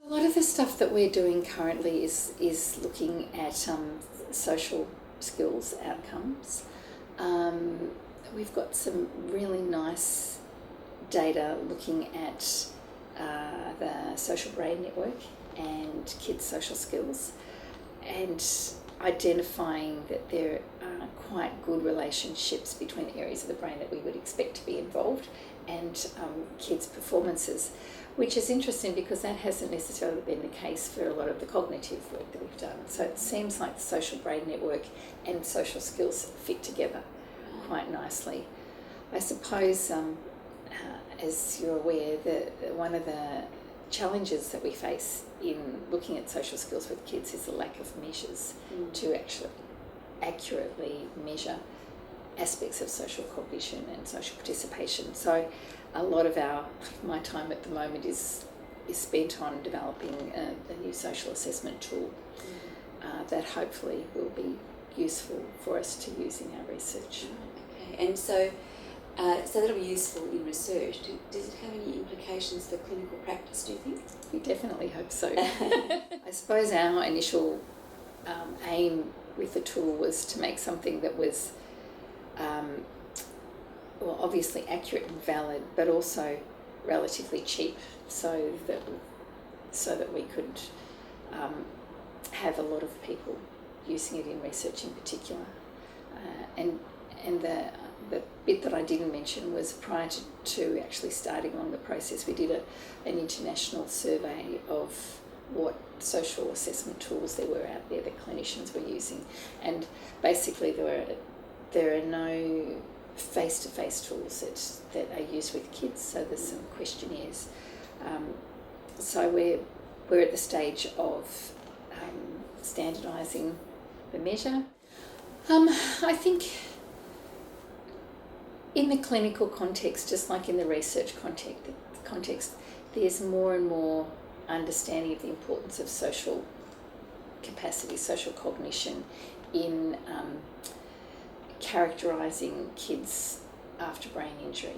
A lot of the stuff that we're doing currently is looking at social skills outcomes. We've got some really nice data looking at the social brain network and kids' social skills, and identifying that there are quite good relationships between areas of the brain that we would expect to be involved and kids' performances, which is interesting because that hasn't necessarily been the case for a lot of the cognitive work that we've done. So it seems like the social brain network and social skills fit together quite nicely. I suppose, as you're aware, that one of the challenges that we face in looking at social skills with kids is the lack of measures to actually accurately measure aspects of social cognition and social participation. So a lot of my time at the moment is spent on developing a new social assessment tool that hopefully will be useful for us to use in our research. Okay, and so that'll be useful in research. Does it have any implications for clinical practice, do you think? We definitely hope so. I suppose our initial aim with the tool was to make something that was obviously accurate and valid, but also relatively cheap, so that we could have a lot of people using it in research in particular. And the bit that I didn't mention was prior to actually starting on the process, we did an international survey of what social assessment tools there were out there that clinicians were using, and basically there are no face-to-face tools that are used with kids, so there's some questionnaires. So we're at the stage of standardising the measure. I think in the clinical context, just like in the research context, there's more and more understanding of the importance of social capacity, social cognition in characterising kids after brain injury,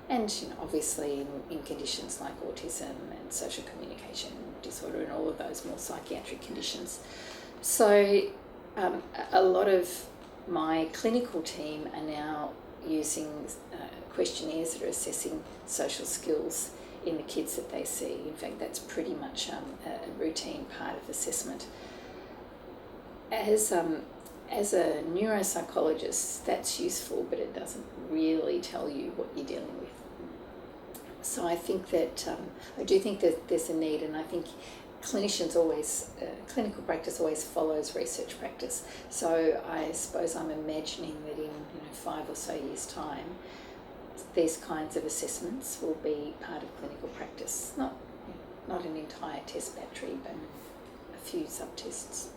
and obviously in conditions like autism and social communication disorder and all of those more psychiatric conditions. So a lot of my clinical team are now using questionnaires that are assessing social skills in the kids that they see. In fact, that's pretty much a routine part of assessment. As a neuropsychologist, that's useful, but it doesn't really tell you what you're dealing with. So I think that I do think that there's a need, and I think clinical practice always follows research practice. So I suppose I'm imagining that in 5 or so years' time, these kinds of assessments will be part of clinical practice. Not an entire test battery, but a few subtests.